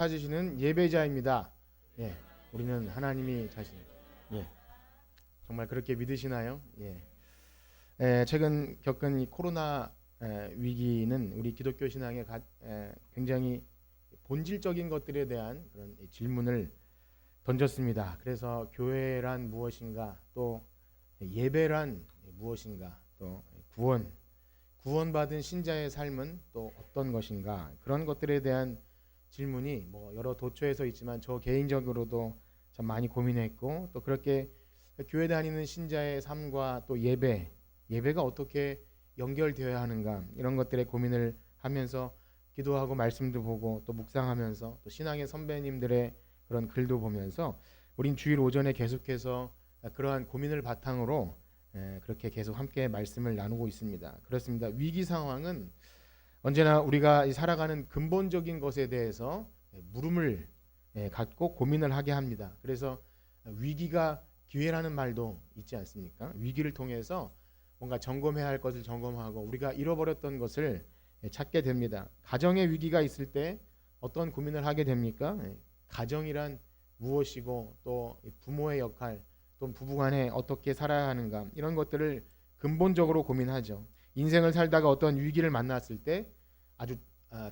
찾으시는 예배자입니다. 예, 우리는 하나님이 자신. 예, 정말 그렇게 믿으시나요? 예. 최근 겪은 이 코로나 위기는 우리 기독교 신앙에 굉장히 본질적인 것들에 대한 그런 질문을 던졌습니다. 그래서 교회란 무엇인가, 또 예배란 무엇인가, 또 구원받은 신자의 삶은 또 어떤 것인가, 그런 것들에 대한 질문이 여러 도처에서 있지만 저 개인적으로도 참 많이 고민했고, 또 그렇게 교회 다니는 신자의 삶과 또 예배가 어떻게 연결되어야 하는가, 이런 것들에 고민을 하면서 기도하고 말씀도 보고 또 묵상하면서 또 신앙의 선배님들의 그런 글도 보면서 우린 주일 오전에 계속해서 그러한 고민을 바탕으로 그렇게 계속 함께 말씀을 나누고 있습니다. 그렇습니다. 위기 상황은 언제나 우리가 살아가는 근본적인 것에 대해서 물음을 갖고 고민을 하게 합니다. 그래서 위기가 기회라는 말도 있지 않습니까? 위기를 통해서 뭔가 점검해야 할 것을 점검하고 우리가 잃어버렸던 것을 찾게 됩니다. 가정의 위기가 있을 때 어떤 고민을 하게 됩니까? 가정이란 무엇이고 또 부모의 역할, 또 부부간에 어떻게 살아야 하는가, 이런 것들을 근본적으로 고민하죠. 인생을 살다가 어떤 위기를 만났을 때 아주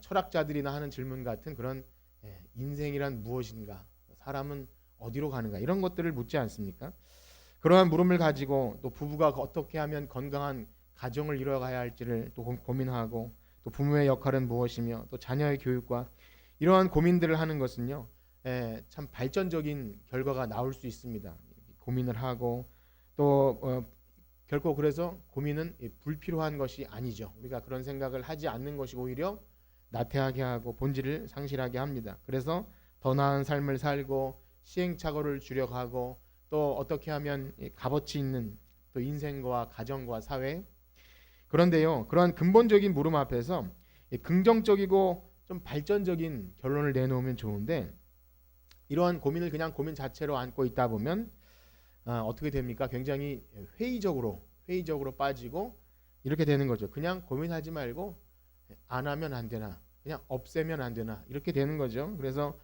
철학자들이나 하는 질문 같은 그런 인생이란 무엇인가, 사람은 어디로 가는가, 이런 것들을 묻지 않습니까? 그러한 물음을 가지고 또 부부가 어떻게 하면 건강한 가정을 이뤄가야 할지를 또 고민하고, 또 부모의 역할은 무엇이며 또 자녀의 교육과 이러한 고민들을 하는 것은요, 참 발전적인 결과가 나올 수 있습니다. 고민을 하고 또 결코 그래서 고민은 불필요한 것이 아니죠. 우리가 그런 생각을 하지 않는 것이 오히려 나태하게 하고 본질을 상실하게 합니다. 그래서 더 나은 삶을 살고 시행착오를 줄여가고 또 어떻게 하면 값어치 있는 또 인생과 가정과 사회, 그런데요, 그러한 근본적인 물음 앞에서 긍정적이고 좀 발전적인 결론을 내놓으면 좋은데, 이러한 고민을 그냥 고민 자체로 안고 있다 보면 어떻게 됩니까? 굉장히 회의적으로 빠지고 이렇게 되는 거죠. 그냥 고민하지 말고 안 하면 안 되나, 그냥 없애면 안 되나, 이렇게 되는 거죠. 그래서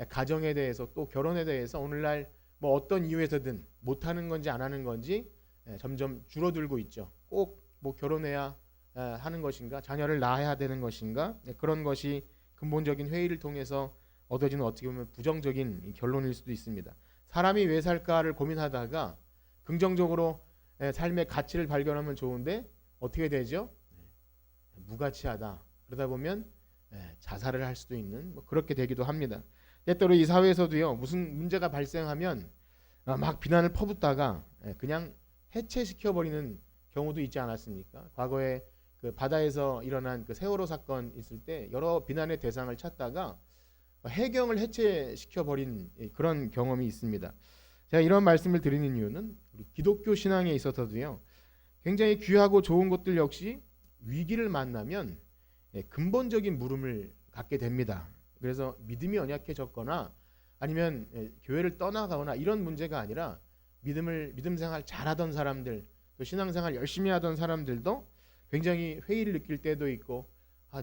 가정에 대해서 또 결혼에 대해서 오늘날 어떤 이유에서든 못하는 건지 안 하는 건지 점점 줄어들고 있죠. 꼭 결혼해야 하는 것인가, 자녀를 낳아야 되는 것인가, 그런 것이 근본적인 회의를 통해서 얻어지는 어떻게 보면 부정적인 결론일 수도 있습니다. 사람이 왜 살까를 고민하다가 긍정적으로 삶의 가치를 발견하면 좋은데 어떻게 되죠? 무가치하다. 그러다 보면 자살을 할 수도 있는 그렇게 되기도 합니다. 때때로 이 사회에서도요, 무슨 문제가 발생하면 막 비난을 퍼붓다가 그냥 해체시켜버리는 경우도 있지 않았습니까? 과거에 그 바다에서 일어난 그 세월호 사건 있을 때 여러 비난의 대상을 찾다가 해경을 해체시켜버린 그런 경험이 있습니다. 제가 이런 말씀을 드리는 이유는 우리 기독교 신앙에 있어서도요, 굉장히 귀하고 좋은 것들 역시 위기를 만나면 근본적인 물음을 갖게 됩니다. 그래서 믿음이 연약해졌거나 아니면 교회를 떠나가거나 이런 문제가 아니라 믿음 생활 잘하던 사람들, 또 신앙생활 열심히 하던 사람들도 굉장히 회의를 느낄 때도 있고,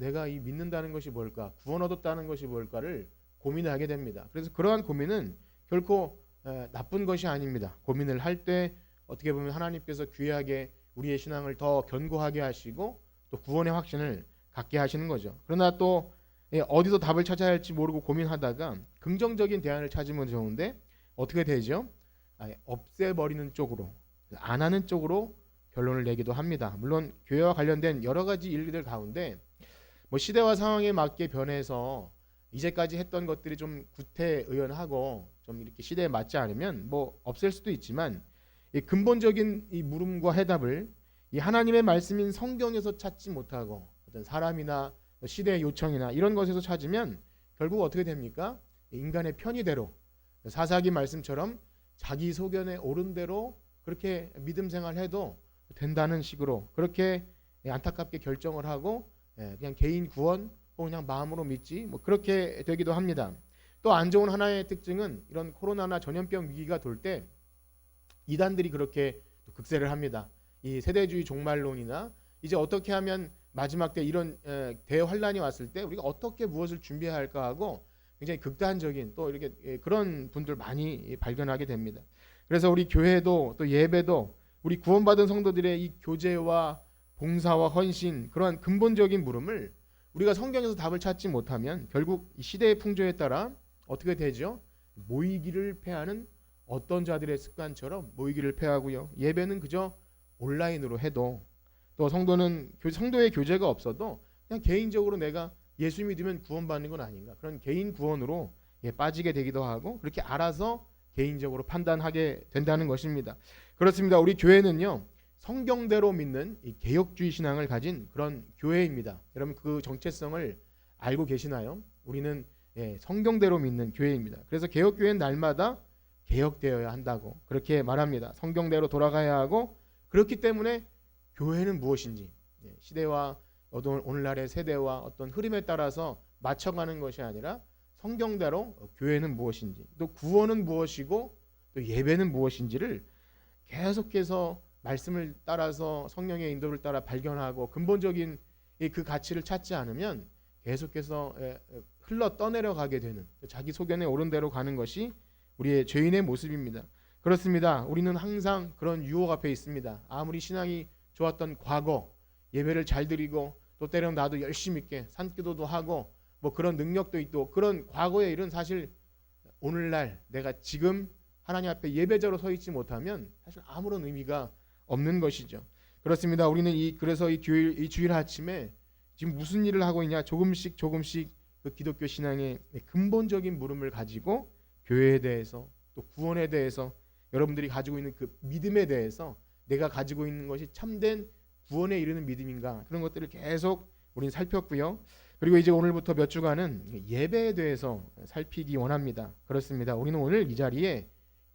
내가 이 믿는다는 것이 뭘까, 구원 얻었다는 것이 뭘까를 고민하게 됩니다. 그래서 그러한 고민은 결코 나쁜 것이 아닙니다. 고민을 할 때 어떻게 보면 하나님께서 귀하게 우리의 신앙을 더 견고하게 하시고 또 구원의 확신을 갖게 하시는 거죠. 그러나 또 어디서 답을 찾아야 할지 모르고 고민하다가 긍정적인 대안을 찾으면 좋은데 어떻게 되죠? 없애버리는 쪽으로, 안 하는 쪽으로 결론을 내기도 합니다. 물론 교회와 관련된 여러 가지 일들 가운데 시대와 상황에 맞게 변해서 이제까지 했던 것들이 좀 구태의연하고 좀 이렇게 시대에 맞지 않으면 없앨 수도 있지만, 이 근본적인 이 물음과 해답을 이 하나님의 말씀인 성경에서 찾지 못하고 어떤 사람이나 시대의 요청이나 이런 것에서 찾으면 결국 어떻게 됩니까? 인간의 편의대로, 사사기 말씀처럼 자기 소견에 옳은 대로 그렇게 믿음 생활해도 된다는 식으로 그렇게 안타깝게 결정을 하고 그냥 개인 구원 혹은 그냥 마음으로 믿지 그렇게 되기도 합니다. 또 안 좋은 하나의 특징은 이런 코로나나 전염병 위기가 돌 때 이단들이 그렇게 극세를 합니다. 이 세대주의 종말론이나 이제 어떻게 하면 마지막 때 이런 대환란이 왔을 때 우리가 어떻게 무엇을 준비해야 할까 하고 굉장히 극단적인 또 이렇게 그런 분들 많이 발견하게 됩니다. 그래서 우리 교회도 또 예배도 우리 구원받은 성도들의 이 교제와 봉사와 헌신 그러한 근본적인 물음을 우리가 성경에서 답을 찾지 못하면 결국 이 시대의 풍조에 따라 어떻게 되죠? 모이기를 패하는 어떤 자들의 습관처럼 모이기를 패하고요. 예배는 그저 온라인으로 해도 또 성도의 교제가 없어도 그냥 개인적으로 내가 예수 믿으면 구원받는 건 아닌가 그런 개인 구원으로 빠지게 되기도 하고 그렇게 알아서 개인적으로 판단하게 된다는 것입니다. 그렇습니다. 우리 교회는요 성경대로 믿는 이 개혁주의 신앙을 가진 그런 교회입니다. 여러분 그 정체성을 알고 계시나요? 우리는 성경대로 믿는 교회입니다. 그래서 개혁교회는 날마다 개혁되어야 한다고 그렇게 말합니다. 성경대로 돌아가야 하고 그렇기 때문에 교회는 무엇인지 시대와 오늘날의 세대와 어떤 흐름에 따라서 맞춰가는 것이 아니라 성경대로 교회는 무엇인지 또 구원은 무엇이고 또 예배는 무엇인지를 계속해서 말씀을 따라서 성령의 인도를 따라 발견하고 근본적인 그 가치를 찾지 않으면 계속해서 흘러 떠내려가게 되는 자기 소견에 옳은 대로 가는 것이 우리의 죄인의 모습입니다. 그렇습니다. 우리는 항상 그런 유혹 앞에 있습니다. 아무리 신앙이 좋았던 과거 예배를 잘 드리고 또 때로는 나도 열심히 있게 산기도도 하고 뭐 그런 능력도 있고 그런 과거의 일은 사실 오늘날 내가 지금 하나님 앞에 예배자로 서 있지 못하면 사실 아무런 의미가 없는 것이죠. 그렇습니다. 우리는 그래서 이 주일 아침에 지금 무슨 일을 하고 있냐 조금씩 그 기독교 신앙의 근본적인 물음을 가지고 교회에 대해서 또 구원에 대해서 여러분들이 가지고 있는 그 믿음에 대해서 내가 가지고 있는 것이 참된 구원에 이르는 믿음인가 그런 것들을 계속 우리는 살폈고요. 그리고 이제 오늘부터 몇 주간은 예배에 대해서 살피기 원합니다. 그렇습니다. 우리는 오늘 이 자리에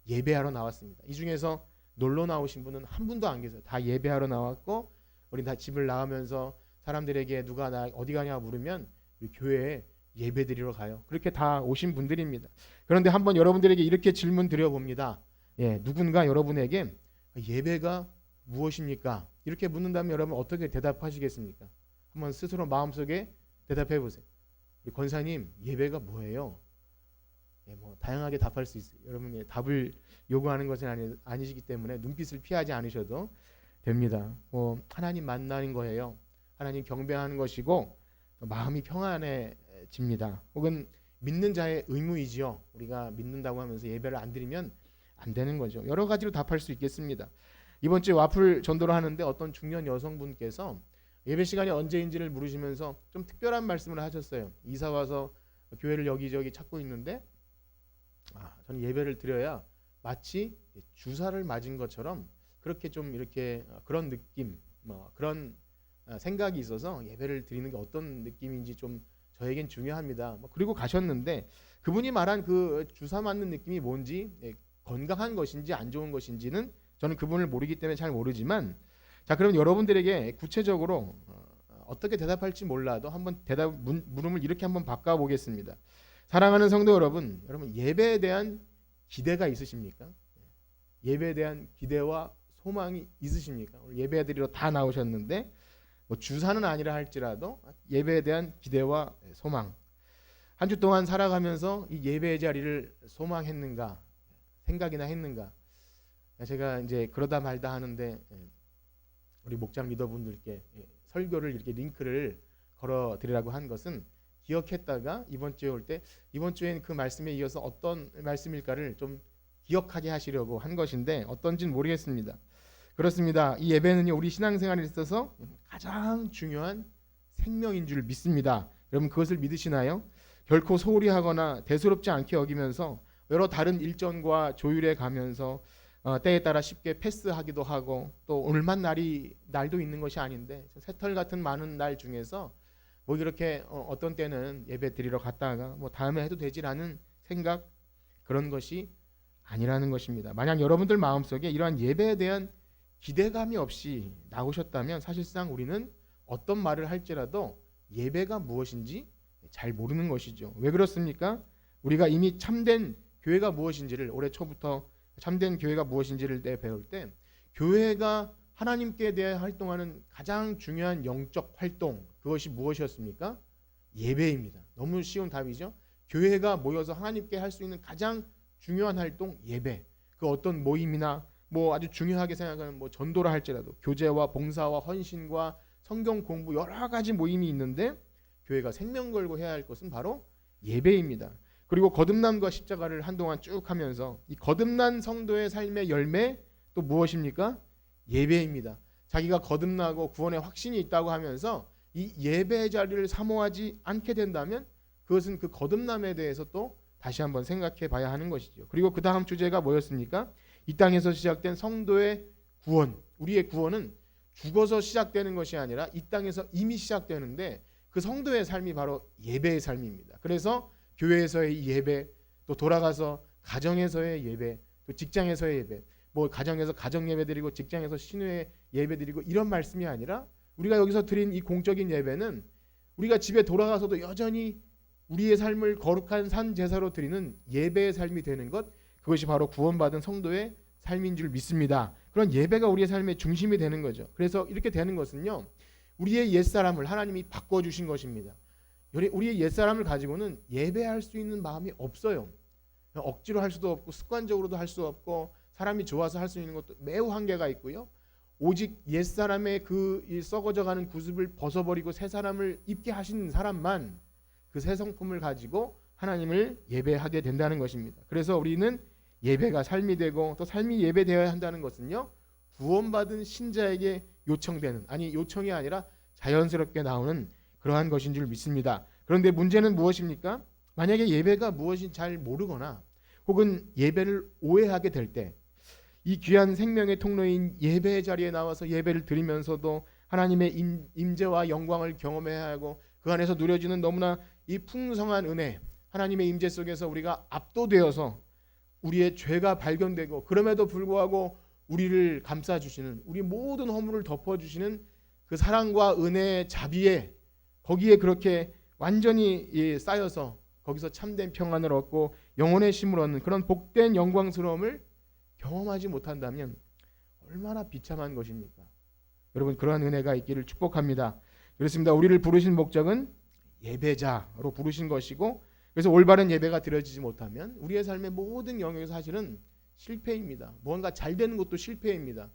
예배하러 나왔습니다. 이 중에서 놀러 나오신 분은 한 분도 안 계세요. 다 예배하러 나왔고 우리 다 집을 나가면서 사람들에게 누가 나 어디 가냐 물으면 우리 교회에 예배 드리러 가요. 그렇게 다 오신 분들입니다. 그런데 한번 여러분들에게 이렇게 질문 드려봅니다. 누군가 여러분에게 예배가 무엇입니까? 이렇게 묻는다면 여러분 어떻게 대답하시겠습니까? 한번 스스로 마음속에 대답해 보세요. 우리 권사님 예배가 뭐예요? 뭐 다양하게 답할 수 있어요. 여러분이 답을 요구하는 것은 아니시기 때문에 눈빛을 피하지 않으셔도 됩니다. 하나님 만나는 거예요. 하나님 경배하는 것이고 마음이 평안해집니다. 혹은 믿는 자의 의무이지요. 우리가 믿는다고 하면서 예배를 안 드리면 안 되는 거죠. 여러 가지로 답할 수 있겠습니다. 이번 주에 와플 전도를 하는데 어떤 중년 여성분께서 예배 시간이 언제인지를 물으시면서 좀 특별한 말씀을 하셨어요. 이사 와서 교회를 여기저기 찾고 있는데 저는 예배를 드려야 마치 주사를 맞은 것처럼 그렇게 좀 이렇게 그런 느낌, 그런 생각이 있어서 예배를 드리는 게 어떤 느낌인지 좀 저에겐 중요합니다. 그리고 가셨는데 그분이 말한 그 주사 맞는 느낌이 뭔지 건강한 것인지 안 좋은 것인지는 저는 그분을 모르기 때문에 잘 모르지만 자 그럼 여러분들에게 구체적으로 어떻게 대답할지 몰라도 한번 물음을 이렇게 한번 바꿔보겠습니다. 사랑하는 성도 여러분 예배에 대한 기대가 있으십니까? 예배에 대한 기대와 소망이 있으십니까? 예배 드리러 다 나오셨는데 주사는 아니라 할지라도 예배에 대한 기대와 소망 한 주 동안 살아가면서 이 예배의 자리를 소망했는가 생각이나 했는가 제가 이제 그러다 말다 하는데 우리 목장 리더분들께 설교를 이렇게 링크를 걸어 드리라고 한 것은 기억했다가 이번 주에 올 때 이번 주엔 그 말씀에 이어서 어떤 말씀일까를 좀 기억하게 하시려고 한 것인데 어떤지는 모르겠습니다. 그렇습니다. 이 예배는요 우리 신앙생활에 있어서 가장 중요한 생명인 줄 믿습니다. 여러분 그것을 믿으시나요? 결코 소홀히 하거나 대수롭지 않게 여기면서 여러 다른 일정과 조율해 가면서 때에 따라 쉽게 패스하기도 하고 또 오늘만 날도 있는 것이 아닌데 새털 같은 많은 날 중에서 이렇게 어떤 때는 예배 드리러 갔다가 다음에 해도 되지라는 생각 그런 것이 아니라는 것입니다. 만약 여러분들 마음속에 이러한 예배에 대한 기대감이 없이 나오셨다면 사실상 우리는 어떤 말을 할지라도 예배가 무엇인지 잘 모르는 것이죠. 왜 그렇습니까? 우리가 이미 참된 교회가 무엇인지를 올해 초부터 참된 교회가 무엇인지를 배울 때 교회가 하나님께 대해 활동하는 가장 중요한 영적 활동 그것이 무엇이었습니까? 예배입니다. 너무 쉬운 답이죠. 교회가 모여서 하나님께 할 수 있는 가장 중요한 활동 예배. 그 어떤 모임이나 뭐 아주 중요하게 생각하는 뭐 전도라 할지라도 교제와 봉사와 헌신과 성경 공부 여러 가지 모임이 있는데 교회가 생명 걸고 해야 할 것은 바로 예배입니다. 그리고 거듭남과 십자가를 한동안 쭉 하면서 이 거듭난 성도의 삶의 열매 또 무엇입니까? 예배입니다. 자기가 거듭나고 구원의 확신이 있다고 하면서 이 예배 자리를 사모하지 않게 된다면 그것은 그 거듭남에 대해서 또 다시 한번 생각해 봐야 하는 것이죠. 그리고 그 다음 주제가 뭐였습니까? 이 땅에서 시작된 성도의 구원. 우리의 구원은 죽어서 시작되는 것이 아니라 이 땅에서 이미 시작되는데 그 성도의 삶이 바로 예배의 삶입니다. 그래서 교회에서의 예배, 또 돌아가서 가정에서의 예배, 또 직장에서의 예배, 뭐 가정에서 가정 예배 드리고 직장에서 신우의 예배 드리고 이런 말씀이 아니라 우리가 여기서 드린 이 공적인 예배는 우리가 집에 돌아가서도 여전히 우리의 삶을 거룩한 산 제사로 드리는 예배의 삶이 되는 것, 그것이 바로 구원받은 성도의 삶인 줄 믿습니다. 그런 예배가 우리의 삶의 중심이 되는 거죠. 그래서 이렇게 되는 것은요, 우리의 옛사람을 하나님이 바꿔주신 것입니다. 우리의 옛사람을 가지고는 예배할 수 있는 마음이 없어요. 억지로 할 수도 없고 습관적으로도 할 수 없고 사람이 좋아서 할 수 있는 것도 매우 한계가 있고요. 오직 옛사람의 그 썩어져가는 구습을 벗어버리고 새 사람을 입게 하신 사람만 그 새 성품을 가지고 하나님을 예배하게 된다는 것입니다. 그래서 우리는 예배가 삶이 되고 또 삶이 예배되어야 한다는 것은요, 구원받은 신자에게 요청되는, 아니 요청이 아니라 자연스럽게 나오는 그러한 것인 줄 믿습니다. 그런데 문제는 무엇입니까? 만약에 예배가 무엇인지 잘 모르거나 혹은 예배를 오해하게 될 때 이 귀한 생명의 통로인 예배의 자리에 나와서 예배를 드리면서도 하나님의 임재와 영광을 경험해야 하고 그 안에서 누려지는 너무나 이 풍성한 은혜, 하나님의 임재 속에서 우리가 압도되어서 우리의 죄가 발견되고 그럼에도 불구하고 우리를 감싸주시는, 우리 모든 허물을 덮어주시는 그 사랑과 은혜의 자비에 거기에 그렇게 완전히 쌓여서 거기서 참된 평안을 얻고 영혼의 쉼을 얻는 그런 복된 영광스러움을 경험하지 못한다면 얼마나 비참한 것입니까? 여러분, 그러한 은혜가 있기를 축복합니다. 그렇습니다. 우리를 부르신 목적은 예배자로 부르신 것이고, 그래서 올바른 예배가 드려지지 못하면 우리의 삶의 모든 영역에서 사실은 실패입니다. 뭔가 잘 되는 것도 실패입니다.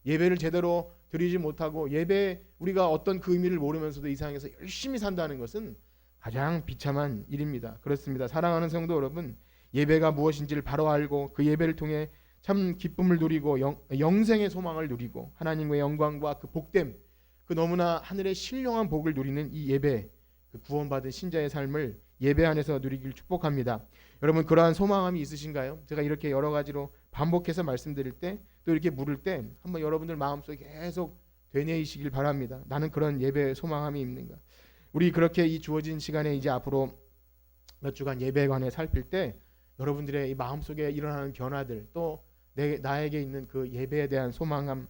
예배를 제대로 드리지 못하고 예배 우리가 어떤 그 의미를 모르면서도 이 세상에서 열심히 산다는 것은 가장 비참한 일입니다. 그렇습니다. 사랑하는 성도 여러분, 예배가 무엇인지를 바로 알고 그 예배를 통해 참 기쁨을 누리고 영생의 소망을 누리고 하나님의 영광과 그 복됨, 그 너무나 하늘의 신령한 복을 누리는 이 예배, 그 구원받은 신자의 삶을 예배 안에서 누리길 축복합니다. 여러분, 그러한 소망함이 있으신가요? 제가 이렇게 여러 가지로 반복해서 말씀드릴 때 또 이렇게 물을 때 한번 여러분들 마음속에 계속 되뇌이시길 바랍니다. 나는 그런 예배 소망함이 있는가? 우리 그렇게 이 주어진 시간에 이제 앞으로 몇 주간 예배에 관해 살필 때 여러분들의 이 마음속에 일어나는 변화들, 또 나에게 있는 그 예배에 대한 소망함,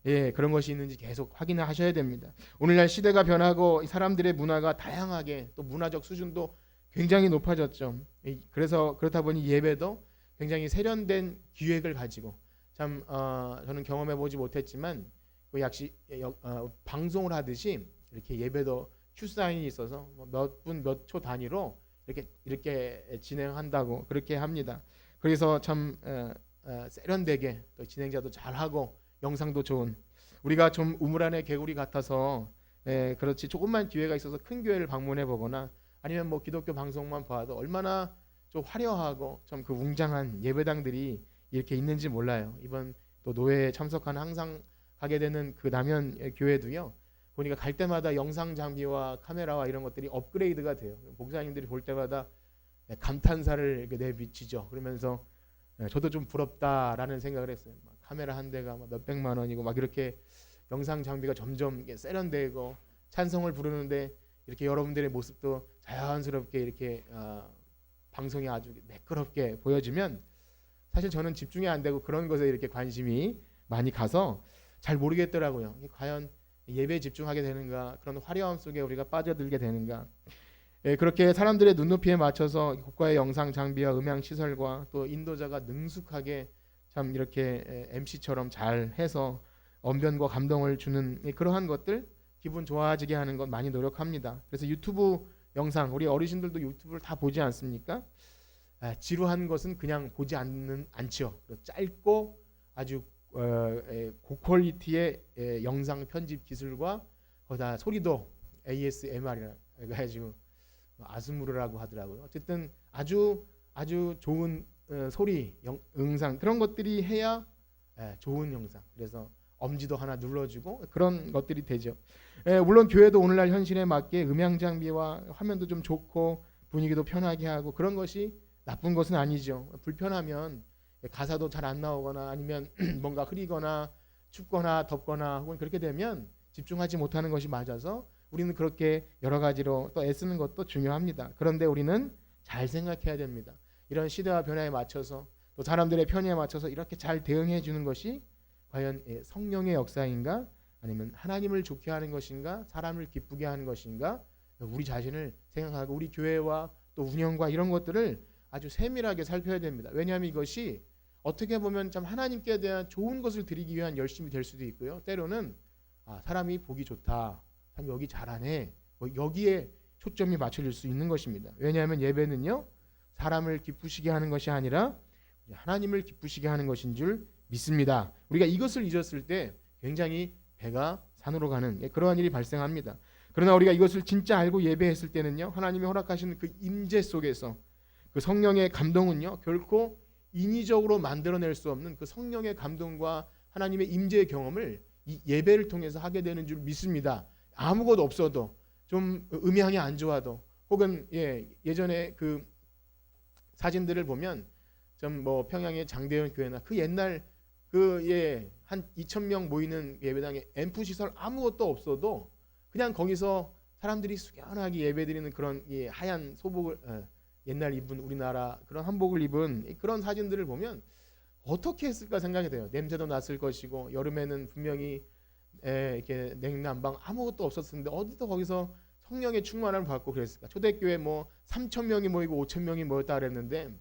그런 것이 있는지 계속 확인을 하셔야 됩니다. 오늘날 시대가 변하고 사람들의 문화가 다양하게, 또 문화적 수준도 굉장히 높아졌죠. 그래서 그렇다 보니 예배도 굉장히 세련된 기획을 가지고 참 저는 경험해 보지 못했지만 약시 방송을 하듯이 이렇게 예배도 큐 사인이 있어서 몇 분 몇 초 단위로 이렇게 진행한다고 그렇게 합니다. 그래서 참 세련되게 또 진행자도 잘하고 영상도 좋은, 우리가 좀 우물안의 개구리 같아서 그렇지 조금만 기회가 있어서 큰 교회를 방문해 보거나 아니면 뭐 기독교 방송만 봐도 얼마나 좀 화려하고 좀 그 웅장한 예배당들이 이렇게 있는지 몰라요. 이번 또 노회에 참석하는 항상 가게 되는 그 남현 교회도요, 보니까 갈 때마다 영상 장비와 카메라와 이런 것들이 업그레이드가 돼요. 목사님들이 볼 때마다 감탄사를 내비치죠. 그러면서 저도 좀 부럽다라는 생각을 했어요. 카메라 한 대가 몇백만 원이고 막 이렇게 영상 장비가 점점 세련되고 찬송을 부르는데 이렇게 여러분들의 모습도 자연스럽게 이렇게 방송이 아주 매끄럽게 보여지면 사실 저는 집중이 안 되고 그런 것에 이렇게 관심이 많이 가서 잘 모르겠더라고요. 과연 예배에 집중하게 되는가, 그런 화려함 속에 우리가 빠져들게 되는가. 그렇게 사람들의 눈높이에 맞춰서 고가의 영상 장비와 음향 시설과 또 인도자가 능숙하게 참 이렇게 MC처럼 잘 해서 언변과 감동을 주는 그러한 것들, 기분 좋아지게 하는 것 많이 노력합니다. 그래서 유튜브 영상, 우리 어르신들도 유튜브를 다 보지 않습니까? 지루한 것은 그냥 보지 않죠. 짧고 아주 고퀄리티의 영상 편집 기술과 거기다 소리도 ASMR이라 해가지고 아스무르라고 하더라고요. 어쨌든 아주 좋은 소리, 음상 그런 것들이 해야 좋은 영상. 그래서 엄지도 하나 눌러주고 그런 것들이 되죠. 물론 교회도 오늘날 현실에 맞게 음향 장비와 화면도 좀 좋고 분위기도 편하게 하고 그런 것이 나쁜 것은 아니죠. 불편하면 가사도 잘 안 나오거나 아니면 뭔가 흐리거나 춥거나 덥거나 혹은 그렇게 되면 집중하지 못하는 것이 맞아서 우리는 그렇게 여러 가지로 또 애쓰는 것도 중요합니다. 그런데 우리는 잘 생각해야 됩니다. 이런 시대와 변화에 맞춰서 또 사람들의 편의에 맞춰서 이렇게 잘 대응해 주는 것이 과연 성령의 역사인가 아니면 하나님을 좋게 하는 것인가 사람을 기쁘게 하는 것인가 우리 자신을 생각하고 우리 교회와 또 운영과 이런 것들을 아주 세밀하게 살펴야 됩니다. 왜냐하면 이것이 어떻게 보면 참 하나님께 대한 좋은 것을 드리기 위한 열심이 될 수도 있고요. 때로는 사람이 보기 좋다. 참 여기 잘하네. 여기에 초점이 맞춰질 수 있는 것입니다. 왜냐하면 예배는요. 사람을 기쁘시게 하는 것이 아니라 하나님을 기쁘시게 하는 것인 줄 믿습니다. 우리가 이것을 잊었을 때 굉장히 배가 산으로 가는 그러한 일이 발생합니다. 그러나 우리가 이것을 진짜 알고 예배했을 때는요. 하나님이 허락하시는 그 임재 속에서 그 성령의 감동은요. 결코 인위적으로 만들어낼 수 없는 그 성령의 감동과 하나님의 임재의 경험을 이 예배를 통해서 하게 되는 줄 믿습니다. 아무것도 없어도 좀 음향이 안 좋아도 혹은 예전에 그 사진들을 보면 좀 뭐 평양의 장대현 교회나 그 옛날 한 2,000명 모이는 예배당에 앰프 시설 아무것도 없어도 그냥 거기서 사람들이 숙연하게 예배드리는 그런 하얀 소복을 옛날 입은 우리나라 그런 한복을 입은 그런 사진들을 보면 어떻게 했을까 생각이 돼요. 냄새도 났을 것이고 여름에는 분명히 이렇게 냉난방 아무것도 없었는데 어디서 거기서 성령의 충만함을 받고 그랬을까. 초대교회 뭐 3,000명이 모이고 5,000명이 모였다 그랬는데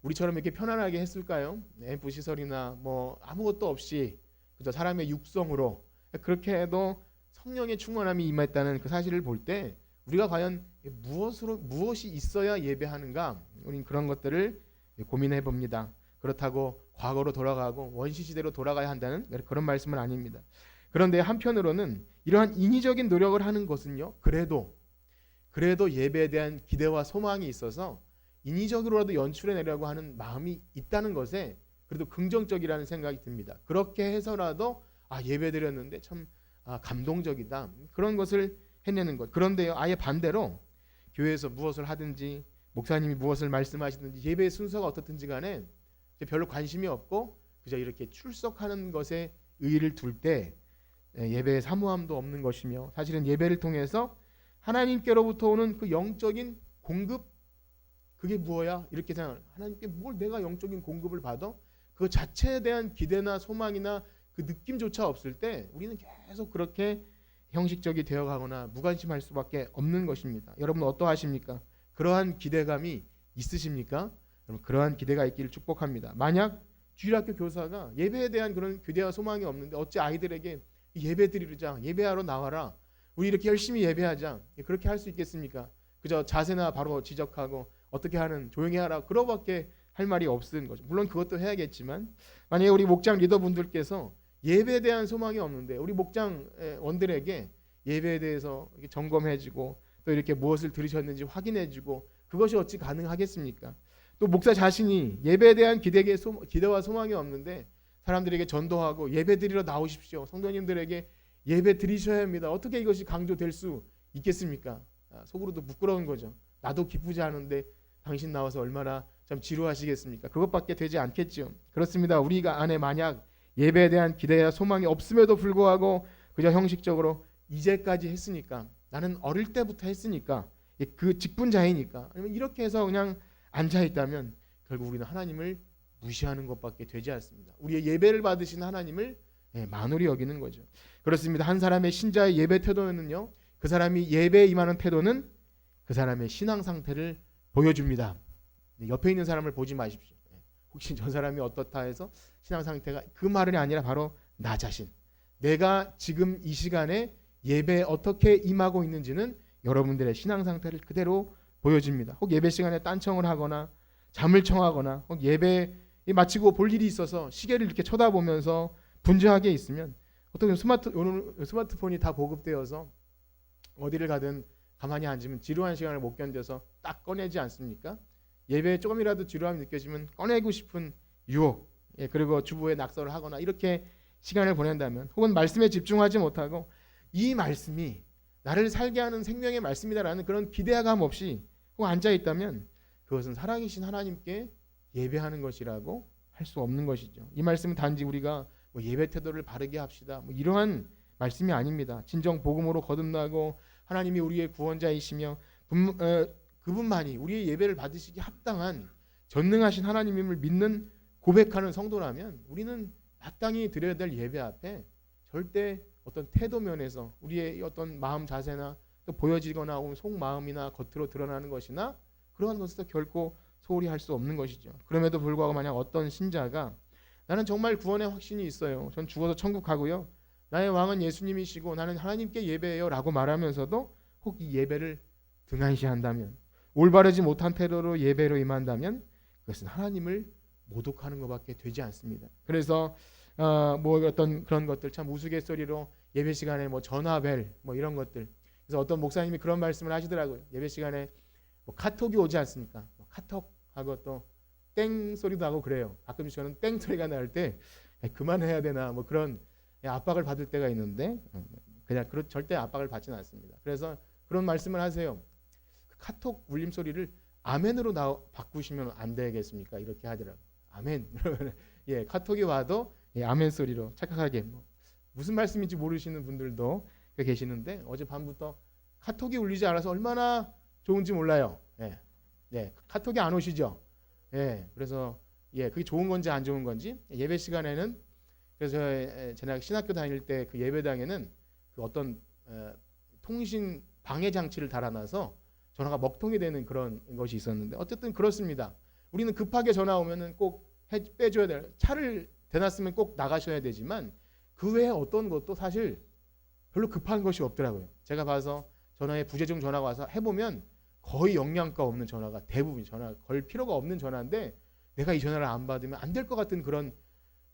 우리처럼 이렇게 편안하게 했을까요? 앰프 시설이나 뭐 아무것도 없이 그저 사람의 육성으로 그렇게 해도 성령의 충만함이 임했다는 그 사실을 볼 때 우리가 과연 무엇이 있어야 예배하는가? 우리는 그런 것들을 고민해 봅니다. 그렇다고 과거로 돌아가고 원시 시대로 돌아가야 한다는 그런 말씀은 아닙니다. 그런데 한편으로는 이러한 인위적인 노력을 하는 것은요. 그래도 예배에 대한 기대와 소망이 있어서 인위적으로라도 연출해내려고 하는 마음이 있다는 것에 그래도 긍정적이라는 생각이 듭니다. 그렇게 해서라도 예배드렸는데 참 감동적이다. 그런 것을 해내는 것. 그런데요. 아예 반대로 교회에서 무엇을 하든지 목사님이 무엇을 말씀하시든지 예배의 순서가 어떻든지 간에 별로 관심이 없고 그저 이렇게 출석하는 것에 의의를 둘 때 예배의 사모함도 없는 것이며 사실은 예배를 통해서 하나님께로부터 오는 그 영적인 공급 그게 뭐야? 이렇게 생각을 하나님께 뭘 내가 영적인 공급을 받아? 그 자체에 대한 기대나 소망이나 그 느낌조차 없을 때 우리는 계속 그렇게 형식적이 되어가거나 무관심할 수밖에 없는 것입니다. 여러분 어떠하십니까? 그러한 기대감이 있으십니까? 여러분 그러한 기대가 있기를 축복합니다. 만약 주일학교 교사가 예배에 대한 그런 기대와 소망이 없는데 어찌 아이들에게 예배 드리자, 예배하러 나와라, 우리 이렇게 열심히 예배하자 그렇게 할 수 있겠습니까? 그저 자세나 바로 지적하고 어떻게 하는 조용히 하라 그러밖에 할 말이 없는 거죠. 물론 그것도 해야겠지만 만약에 우리 목장 리더분들께서 예배에 대한 소망이 없는데 우리 목장원들에게 예배에 대해서 점검해주고 또 이렇게 무엇을 들으셨는지 확인해주고 그것이 어찌 가능하겠습니까? 또 목사 자신이 예배에 대한 기대와 소망이 없는데 사람들에게 전도하고 예배 드리러 나오십시오. 성도님들에게 예배 드리셔야 합니다. 어떻게 이것이 강조될 수 있겠습니까? 속으로도 부끄러운 거죠. 나도 기쁘지 않은데 당신 나와서 얼마나 참 지루하시겠습니까? 그것밖에 되지 않겠죠. 그렇습니다. 우리가 안에 만약 예배에 대한 기대와 소망이 없음에도 불구하고 그저 형식적으로 이제까지 했으니까 나는 어릴 때부터 했으니까 그 직분자이니까 아니면 이렇게 해서 그냥 앉아있다면 결국 우리는 하나님을 무시하는 것밖에 되지 않습니다. 우리의 예배를 받으신 하나님을 만홀히 여기는 거죠. 그렇습니다. 한 사람의 신자의 예배 태도는요. 그 사람이 예배에 임하는 태도는 그 사람의 신앙 상태를 보여줍니다. 옆에 있는 사람을 보지 마십시오. 혹시 저 사람이 어떻다 해서 신앙 상태가 그 말이 아니라 바로 나 자신. 내가 지금 이 시간에 예배에 어떻게 임하고 있는지는 여러분들의 신앙 상태를 그대로 보여줍니다. 혹 예배 시간에 딴청을 하거나 잠을 청하거나 혹 예배 마치고 볼 일이 있어서 시계를 이렇게 쳐다보면서 분주하게 있으면 어떻게 오늘 스마트폰이 다 보급되어서 어디를 가든 가만히 앉으면 지루한 시간을 못 견뎌서 딱 꺼내지 않습니까? 예배에 조금이라도 지루함이 느껴지면 꺼내고 싶은 유혹, 그리고 주부에 낙서를 하거나 이렇게 시간을 보낸다면, 혹은 말씀에 집중하지 못하고 이 말씀이 나를 살게 하는 생명의 말씀이다라는 그런 기대감 없이 혹 앉아 있다면 그것은 살아계신 하나님께 예배하는 것이라고 할 수 없는 것이죠. 이 말씀은 단지 우리가 뭐 예배 태도를 바르게 합시다, 뭐 이러한 말씀이 아닙니다. 진정 복음으로 거듭나고 하나님이 우리의 구원자이시며 그분만이 우리의 예배를 받으시기 합당한 전능하신 하나님임을 믿는 고백하는 성도라면 우리는 마땅히 드려야 될 예배 앞에 절대 어떤 태도 면에서 우리의 어떤 마음 자세나 또 보여지거나 혹은 속마음이나 겉으로 드러나는 것이나 그러한 것에서 결코 소홀히 할 수 없는 것이죠. 그럼에도 불구하고 만약 어떤 신자가 나는 정말 구원의 확신이 있어요, 전 죽어서 천국 가고요, 나의 왕은 예수님이시고 나는 하나님께 예배해요 라고 말하면서도 혹 이 예배를 등한시한다면, 올바르지 못한 태도로 예배로 임한다면 그것은 하나님을 모독하는 것밖에 되지 않습니다. 그래서 뭐 어떤 그런 것들 참 우스갯소리로 예배 시간에 뭐 전화벨 뭐 이런 것들, 그래서 어떤 목사님이 그런 말씀을 하시더라고요. 예배 시간에 뭐 카톡이 오지 않습니까? 뭐 카톡하고 또 땡 소리도 하고 그래요. 가끔 저는 땡 소리가 날 때 그만해야 되나 뭐 그런 압박을 받을 때가 있는데 그냥 절대 압박을 받지는 않습니다. 그래서 그런 말씀을 하세요. 그 카톡 울림 소리를 아멘으로 바꾸시면 안 되겠습니까? 이렇게 하더라고요. 아멘. 예, 카톡이 와도 아멘 소리로 착각하게, 뭐 무슨 말씀인지 모르시는 분들도 계시는데 어젯밤부터 카톡이 울리지 않아서 얼마나 좋은지 몰라요. 카톡이 안 오시죠? 그래서 그게 좋은 건지 안 좋은 건지, 예배 시간에는, 그래서 제가 신학교 다닐 때 그 예배당에는 그 어떤 통신 방해 장치를 달아놔서 전화가 먹통이 되는 그런 것이 있었는데, 어쨌든 그렇습니다. 우리는 급하게 전화 오면은 꼭 빼줘야 돼요. 차를 대놨으면 꼭 나가셔야 되지만 그 외에 어떤 것도 사실 별로 급한 것이 없더라고요. 제가 봐서 전화에 부재중 전화가 와서 해보면 거의 영양가 없는 전화가 대부분, 전화 걸 필요가 없는 전화인데 내가 이 전화를 안 받으면 안 될 것 같은 그런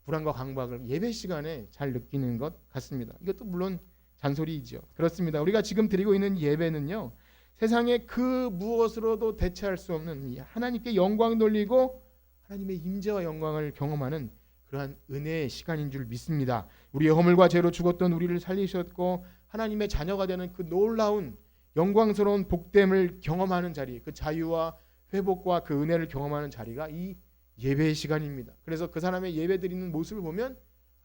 불안과 강박을 예배 시간에 잘 느끼는 것 같습니다. 이것도 물론 잔소리이죠. 그렇습니다. 우리가 지금 드리고 있는 예배는요, 세상의 그 무엇으로도 대체할 수 없는 하나님께 영광 돌리고 하나님의 임재와 영광을 경험하는 그러한 은혜의 시간인 줄 믿습니다. 우리의 허물과 죄로 죽었던 우리를 살리셨고 하나님의 자녀가 되는 그 놀라운 영광스러운 복됨을 경험하는 자리, 그 자유와 회복과 그 은혜를 경험하는 자리가 이 예배의 시간입니다. 그래서 그 사람의 예배 드리는 모습을 보면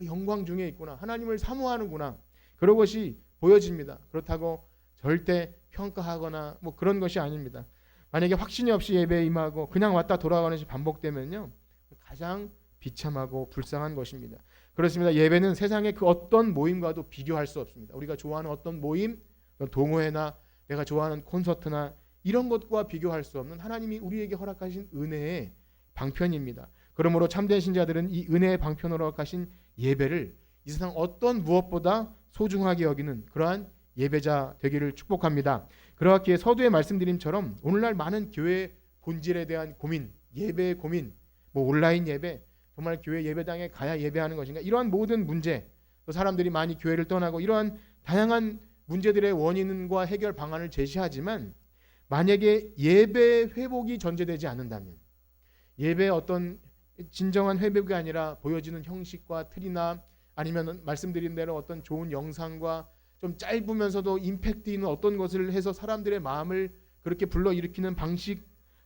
영광 중에 있구나, 하나님을 사모하는구나, 그런 것이 보여집니다. 그렇다고 절대 평가하거나 뭐 그런 것이 아닙니다. 만약에 확신이 없이 예배에 임하고 그냥 왔다 돌아가는 것이 반복되면요, 가장 비참하고 불쌍한 것입니다. 그렇습니다. 예배는 세상의 그 어떤 모임과도 비교할 수 없습니다. 우리가 좋아하는 어떤 모임, 동호회나 내가 좋아하는 콘서트나 이런 것과 비교할 수 없는 하나님이 우리에게 허락하신 은혜의 방편입니다. 그러므로 참된 신자들은 이 은혜의 방편으로 허락하신 예배를 이 세상 어떤 무엇보다 소중하게 여기는 그러한 예배자 되기를 축복합니다. 그렇기에 서두에 말씀드림처럼 오늘날 많은 교회 본질에 대한 고민, 예배의 고민, 뭐 온라인 예배, 정말 교회 예배당에 가야 예배하는 것인가, 이러한 모든 문제, 또 사람들이 많이 교회를 떠나고 이러한 다양한 문제들의 원인과 해결 방안을 제시하지만 만약에 예배 회복이 전제되지 않는다면, 예배의 어떤 진정한 회복이 아니라 보여지는 형식과 틀이나 아니면 말씀드린 대로 어떤 좋은 영상과 좀 짧으면서도 임팩트 있는 어떤 것을 해서 사람들의 마음을 그렇게 불러일으키는 방식,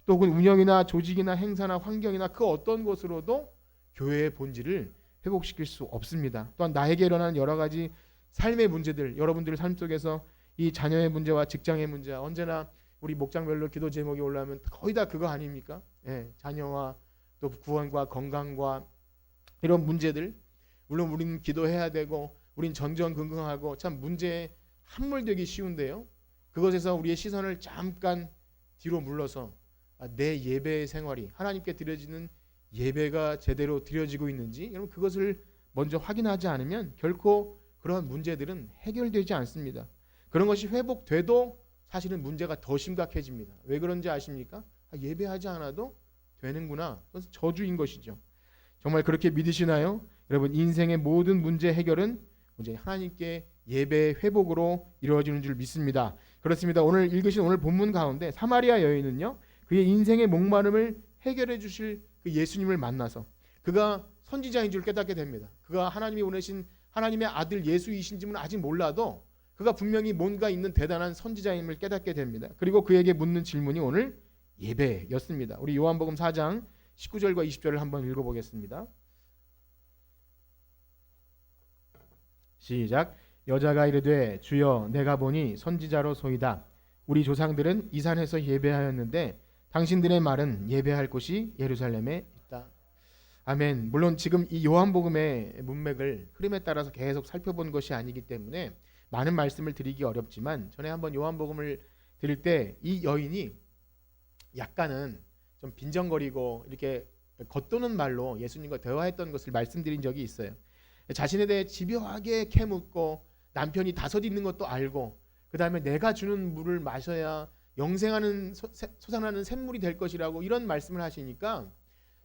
또 혹은 운영이나 조직이나 행사나 환경이나 그 어떤 것으로도 교회의 본질을 회복시킬 수 없습니다. 또한 나에게 일어나는 여러 가지 삶의 문제들, 여러분들의 삶 속에서 이 자녀의 문제와 직장의 문제와 언제나 우리 목장별로 기도 제목이 올라오면 거의 다 그거 아닙니까? 자녀와 또 구원과 건강과 이런 문제들, 물론 우리는 기도해야 되고 우린 전전긍긍하고 참 문제에 함몰되기 쉬운데요, 그것에서 우리의 시선을 잠깐 뒤로 물러서 내 예배 생활이 하나님께 드려지는 예배가 제대로 드려지고 있는지, 여러분 그것을 먼저 확인하지 않으면 결코 그러한 문제들은 해결되지 않습니다. 그런 것이 회복돼도 사실은 문제가 더 심각해집니다. 왜 그런지 아십니까? 예배하지 않아도 되는구나. 그것은 저주인 것이죠. 정말 그렇게 믿으시나요? 여러분, 인생의 모든 문제 해결은 이제 하나님께 예배 회복으로 이루어지는 줄 믿습니다. 그렇습니다. 오늘 읽으신 오늘 본문 가운데 사마리아 여인은요, 그의 인생의 목마름을 해결해 주실 그 예수님을 만나서 그가 선지자인 줄 깨닫게 됩니다. 그가 하나님이 보내신 하나님의 아들 예수이신지는 아직 몰라도 그가 분명히 뭔가 있는 대단한 선지자임을 깨닫게 됩니다. 그리고 그에게 묻는 질문이 오늘 예배였습니다. 우리 요한복음 4장 19절과 20절을 한번 읽어보겠습니다. 시작. 여자가 이르되 주여 내가 보니 선지자로 소이다. 우리 조상들은 이 산에서 예배하였는데 당신들의 말은 예배할 곳이 예루살렘에 있다. 아멘. 물론 지금 이 요한복음의 문맥을 흐름에 따라서 계속 살펴본 것이 아니기 때문에 많은 말씀을 드리기 어렵지만 전에 한번 요한복음을 드릴 때 이 여인이 약간은 좀 빈정거리고 이렇게 겉도는 말로 예수님과 대화했던 것을 말씀드린 적이 있어요. 자신에 대해 집요하게 캐묻고 남편이 다섯 있는 것도 알고 그 다음에 내가 주는 물을 마셔야 영생하는 솟아나는 샘물이 될 것이라고 이런 말씀을 하시니까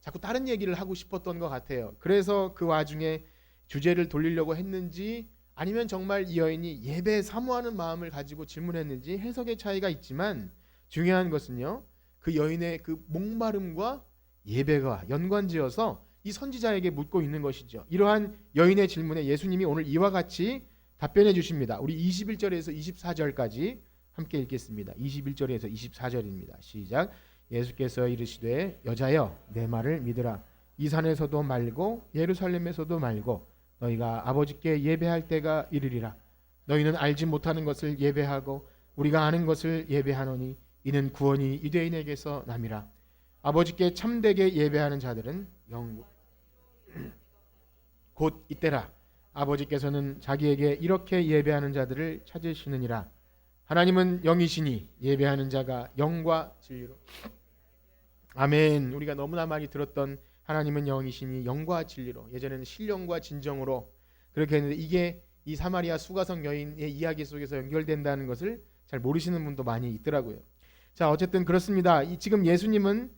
자꾸 다른 얘기를 하고 싶었던 것 같아요. 그래서 그 와중에 주제를 돌리려고 했는지 아니면 정말 이 여인이 예배 사모하는 마음을 가지고 질문했는지 해석의 차이가 있지만 중요한 것은요, 그 여인의 그 목마름과 예배가 연관지어서 이 선지자에게 묻고 있는 것이죠. 이러한 여인의 질문에 예수님이 오늘 이와 같이 답변해 주십니다. 우리 21절에서 24절까지 함께 읽겠습니다. 21절에서 24절입니다. 시작. 예수께서 이르시되 여자여 내 말을 믿으라. 이 산에서도 말고 예루살렘에서도 말고 너희가 아버지께 예배할 때가 이르리라. 너희는 알지 못하는 것을 예배하고 우리가 아는 것을 예배하노니 이는 구원이 유대인에게서 남이라. 아버지께 참되게 예배하는 자들은 곧 이때라. 아버지께서는 자기에게 이렇게 예배하는 자들을 찾으시느니라. 하나님은 영이시니 예배하는 자가 영과 진리로. 아멘. 우리가 너무나 많이 들었던 하나님은 영이시니 영과 진리로, 예전에는 신령과 진정으로 그렇게 했는데 이게 이 사마리아 수가성 여인의 이야기 속에서 연결된다는 것을 잘 모르시는 분도 많이 있더라고요. 자, 어쨌든 그렇습니다. 지금 예수님은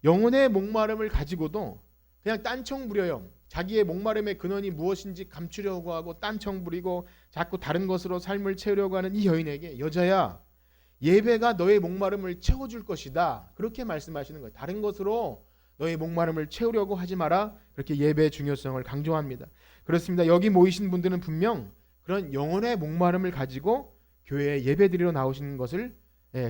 영혼의 목마름을 가지고도 그냥 딴청 부려요. 자기의 목마름의 근원이 무엇인지 감추려고 하고 딴청 부리고 자꾸 다른 것으로 삶을 채우려고 하는 이 여인에게 여자야, 예배가 너의 목마름을 채워줄 것이다. 그렇게 말씀하시는 거예요. 다른 것으로 너의 목마름을 채우려고 하지 마라. 그렇게 예배의 중요성을 강조합니다. 그렇습니다. 여기 모이신 분들은 분명 그런 영혼의 목마름을 가지고 교회에 예배드리러 나오시는 것을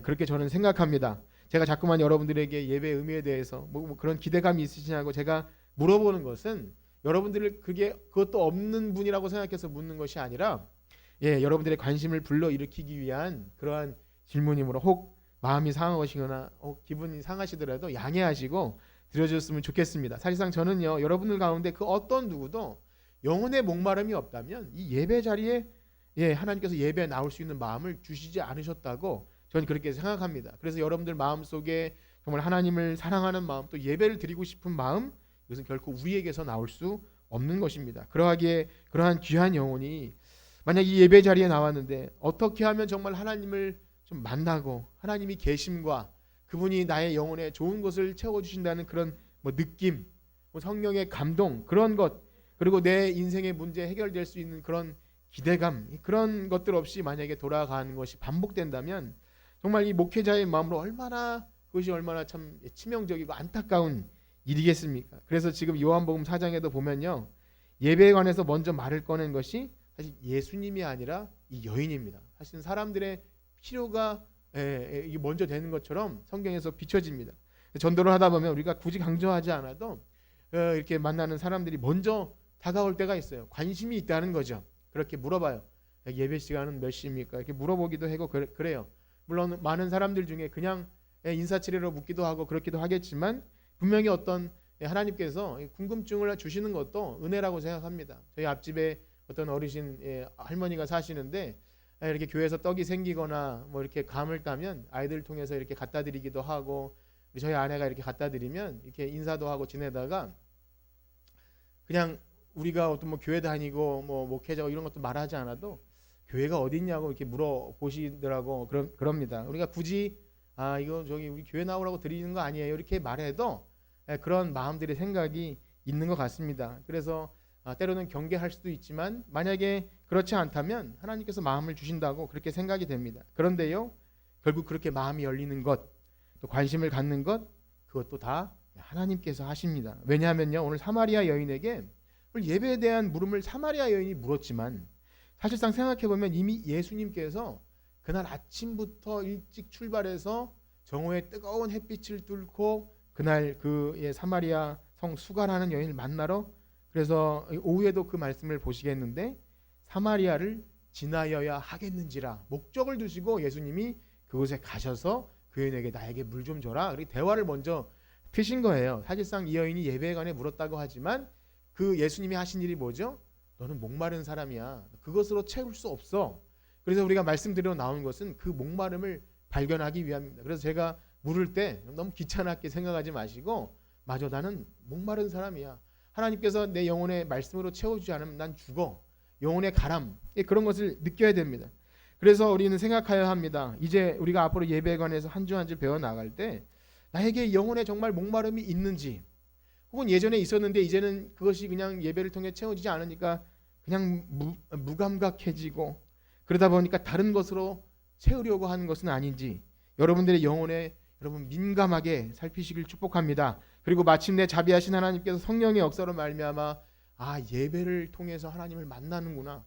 그렇게 저는 생각합니다. 제가 자꾸만 여러분들에게 예배의 의미에 대해서 뭐 그런 기대감이 있으시냐고 제가 물어보는 것은 여러분들을 그것도 없는 분이라고 생각해서 묻는 것이 아니라 여러분들의 관심을 불러일으키기 위한 그러한 질문이므로 혹 마음이 상하시거나 혹 기분이 상하시더라도 양해하시고 들어주셨으면 좋겠습니다. 사실상 저는요, 여러분들 가운데 그 어떤 누구도 영혼의 목마름이 없다면 이 예배 자리에 하나님께서 예배에 나올 수 있는 마음을 주시지 않으셨다고 저는 그렇게 생각합니다. 그래서 여러분들 마음속에 정말 하나님을 사랑하는 마음, 또 예배를 드리고 싶은 마음, 이것은 결코 우리에게서 나올 수 없는 것입니다. 그러하기에 그러한 귀한 영혼이 만약 이 예배 자리에 나왔는데 어떻게 하면 정말 하나님을 좀 만나고 하나님이 계심과 그분이 나의 영혼에 좋은 것을 채워주신다는 그런 느낌, 성령의 감동, 그런 것, 그리고 내 인생의 문제 해결될 수 있는 그런 기대감, 그런 것들 없이 만약에 돌아가는 것이 반복된다면 정말 이 목회자의 마음으로 그것이 얼마나 참 치명적이고 안타까운 일이겠습니까? 그래서 지금 요한복음 4장에도 보면요, 예배에 관해서 먼저 말을 꺼낸 것이 사실 예수님이 아니라 이 여인입니다. 사실 사람들의 필요가 이게 먼저 되는 것처럼 성경에서 비춰집니다. 전도를 하다 보면 우리가 굳이 강조하지 않아도 이렇게 만나는 사람들이 먼저 다가올 때가 있어요. 관심이 있다는 거죠. 그렇게 물어봐요. 예배 시간은 몇 시입니까? 이렇게 물어보기도 하고 그래요. 물론 많은 사람들 중에 그냥 인사치레로 묻기도 하고 그렇기도 하겠지만 분명히 어떤 하나님께서 궁금증을 주시는 것도 은혜라고 생각합니다. 저희 앞집에 어떤 어르신 할머니가 사시는데 이렇게 교회에서 떡이 생기거나 뭐 이렇게 감을 따면 아이들 통해서 이렇게 갖다 드리기도 하고 저희 아내가 이렇게 갖다 드리면 이렇게 인사도 하고 지내다가 그냥 우리가 어떤 교회 다니고 목회자고 이런 것도 말하지 않아도 교회가 어디 있냐고 이렇게 물어보시더라고. 그럽니다. 우리가 굳이 이거 저기 우리 교회 나오라고 드리는 거 아니에요 이렇게 말해도 그런 마음들의 생각이 있는 것 같습니다. 그래서 때로는 경계할 수도 있지만 만약에 그렇지 않다면 하나님께서 마음을 주신다고 그렇게 생각이 됩니다. 그런데요, 결국 그렇게 마음이 열리는 것, 또 관심을 갖는 것, 그것도 다 하나님께서 하십니다. 왜냐하면요, 오늘 사마리아 여인에게 예배에 대한 물음을 사마리아 여인이 물었지만 사실상 생각해보면 이미 예수님께서 그날 아침부터 일찍 출발해서 정오의 뜨거운 햇빛을 뚫고 그날 그 사마리아 성 수가라는 여인을 만나러, 그래서 오후에도 그 말씀을 보시겠는데 사마리아를 지나여야 하겠는지라 목적을 두시고 예수님이 그곳에 가셔서 그 여인에게 나에게 물 좀 줘라, 그렇게 대화를 먼저 피신 거예요. 사실상 이 여인이 예배에 관해 물었다고 하지만 그 예수님이 하신 일이 뭐죠? 너는 목마른 사람이야. 그것으로 채울 수 없어. 그래서 우리가 말씀드려 나온 것은 그 목마름을 발견하기 위함입니다. 그래서 제가 물을 때 너무 귀찮게 생각하지 마시고 맞아, 나는 목마른 사람이야. 하나님께서 내 영혼의 말씀으로 채워주지 않으면 난 죽어. 영혼의 가람, 그런 것을 느껴야 됩니다. 그래서 우리는 생각해야 합니다. 이제 우리가 앞으로 예배에 관해서 한 주 한 주 배워나갈 때 나에게 영혼에 정말 목마름이 있는지, 혹은 예전에 있었는데 이제는 그것이 그냥 예배를 통해 채워지지 않으니까 그냥 무감각해지고 그러다 보니까 다른 것으로 채우려고 하는 것은 아닌지, 여러분들의 영혼에 여러분 민감하게 살피시길 축복합니다. 그리고 마침내 자비하신 하나님께서 성령의 역사로 말미암아 예배를 통해서 하나님을 만나는구나,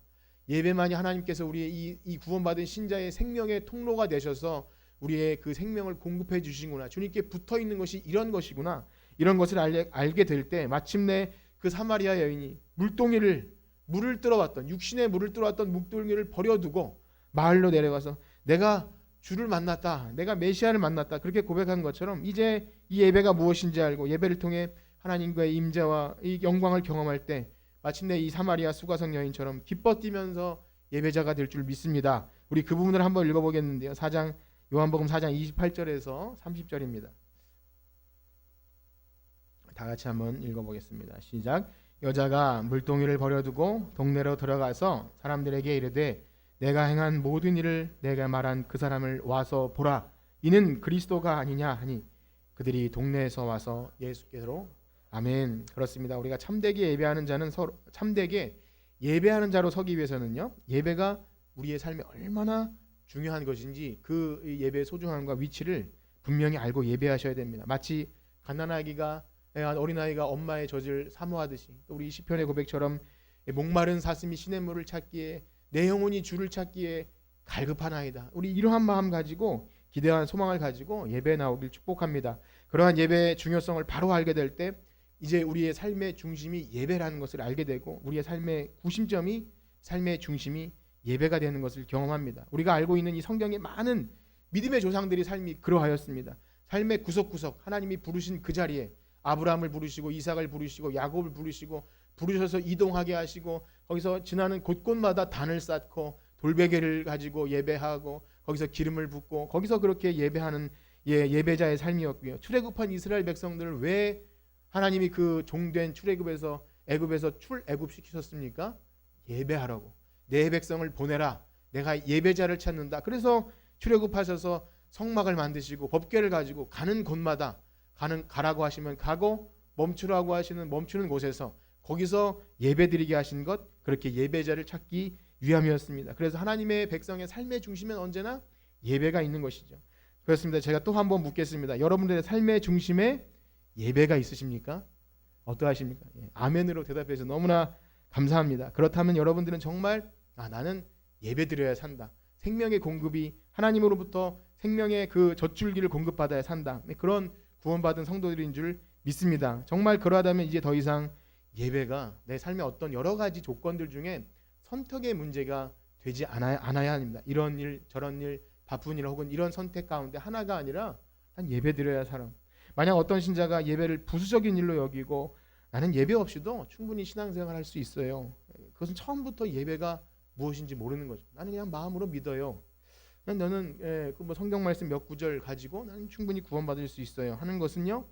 예배만이 하나님께서 우리의 이 구원받은 신자의 생명의 통로가 되셔서 우리의 그 생명을 공급해 주시구나, 주님께 붙어 있는 것이 이런 것이구나, 이런 것을 알게 될 때 마침내 그 사마리아 여인이 물을 들어왔던, 육신의 물을 들어왔던 묵돌기를 버려두고 마을로 내려가서 내가 주를 만났다, 내가 메시아를 만났다, 그렇게 고백한 것처럼 이제 이 예배가 무엇인지 알고 예배를 통해 하나님과의 임재와 이 영광을 경험할 때 마침내 이 사마리아 수가성 여인처럼 기뻐 뛰면서 예배자가 될 줄 믿습니다. 우리 그 부분을 한번 읽어보겠는데요. 요한복음 4장 28절에서 30절입니다. 다 같이 한번 읽어보겠습니다. 시작. 여자가 물동이를 버려두고 동네로 들어가서 사람들에게 이르되 내가 행한 모든 일을 내가 말한 그 사람을 와서 보라, 이는 그리스도가 아니냐 하니 그들이 동네에서 와서 예수께로. 아멘. 그렇습니다. 우리가 참되게 예배하는 자는 참되게 예배하는 자로 서기 위해서는요, 예배가 우리의 삶에 얼마나 중요한 것인지 그 예배의 소중함과 위치를 분명히 알고 예배하셔야 됩니다. 마치 어린아이가 엄마의 젖을 사모하듯이, 또 우리 시편의 고백처럼 목마른 사슴이 시냇물을 찾기에 내 영혼이 주를 찾기에 갈급하나이다, 우리 이러한 마음 가지고 기대한 소망을 가지고 예배에 나오길 축복합니다. 그러한 예배의 중요성을 바로 알게 될 때 이제 우리의 삶의 중심이 예배라는 것을 알게 되고 우리의 삶의 구심점이, 삶의 중심이 예배가 되는 것을 경험합니다. 우리가 알고 있는 이 성경의 많은 믿음의 조상들이 삶이 그러하였습니다. 삶의 구석구석 하나님이 부르신 그 자리에 아브라함을 부르시고 이삭을 부르시고 야곱을 부르셔서 이동하게 하시고 거기서 지나는 곳곳마다 단을 쌓고 돌베개를 가지고 예배하고 거기서 기름을 붓고 거기서 그렇게 예배하는 예배자의 삶이었고요. 출애굽한 이스라엘 백성들을 왜 하나님이 그 종된 출애굽에서 애굽에서 출애굽시키셨습니까? 예배하라고. 내 백성을 보내라, 내가 예배자를 찾는다. 그래서 출애굽하셔서 성막을 만드시고 법궤를 가지고 가는 곳마다 가라고 하시면 가고 멈추라고 하시는 멈추는 곳에서 거기서 예배드리게 하신 것, 그렇게 예배자를 찾기 위함이었습니다. 그래서 하나님의 백성의 삶의 중심엔 언제나 예배가 있는 것이죠. 그렇습니다. 제가 또 한번 묻겠습니다. 여러분들의 삶의 중심에 예배가 있으십니까? 어떠하십니까? 아멘으로 대답해서 너무나 감사합니다. 그렇다면 여러분들은 정말 나는 예배드려야 산다, 생명의 공급이 하나님으로부터 생명의 그 젖줄기를 공급받아야 산다, 그런 구원받은 성도들인 줄 믿습니다. 정말 그러하다면 이제 더 이상 예배가 내 삶의 어떤 여러 가지 조건들 중에 선택의 문제가 되지 않아야 합니다. 이런 일 저런 일 바쁜 일 혹은 이런 선택 가운데 하나가 아니라 난 예배드려야 사람. 만약 어떤 신자가 예배를 부수적인 일로 여기고 나는 예배 없이도 충분히 신앙생활 할 수 있어요, 그것은 처음부터 예배가 무엇인지 모르는 거죠. 나는 그냥 마음으로 믿어요, 너는 성경 말씀 몇 구절 가지고 나는 충분히 구원받을 수 있어요 하는 것은요,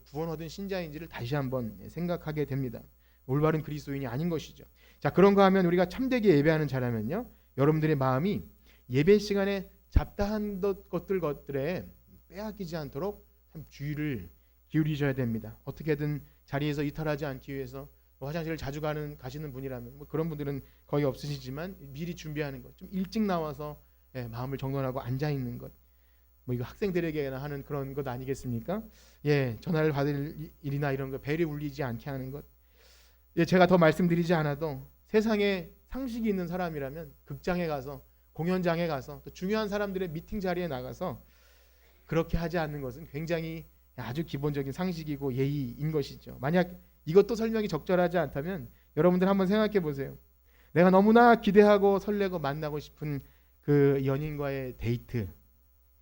구원 얻은 신자인지를 다시 한번 생각하게 됩니다. 올바른 그리스도인이 아닌 것이죠. 자, 그런가 하면 우리가 참되게 예배하는 자라면요, 여러분들의 마음이 예배 시간에 잡다한 것들에 빼앗기지 않도록 참 주의를 기울이셔야 됩니다. 어떻게든 자리에서 이탈하지 않기 위해서 화장실을 자주 가시는 분이라면 그런 분들은 거의 없으시지만 미리 준비하는 것, 좀 일찍 나와서 마음을 정돈하고 앉아 있는 것, 이거 학생들에게나 하는 그런 것 아니겠습니까? 전화를 받을 일이나 이런 거 벨이 울리지 않게 하는 것. 제가 더 말씀드리지 않아도 세상에 상식이 있는 사람이라면 극장에 가서, 공연장에 가서, 또 중요한 사람들의 미팅 자리에 나가서 그렇게 하지 않는 것은 굉장히 아주 기본적인 상식이고 예의인 것이죠. 만약 이것도 설명이 적절하지 않다면 여러분들 한번 생각해 보세요. 내가 너무나 기대하고 설레고 만나고 싶은 그 연인과의 데이트,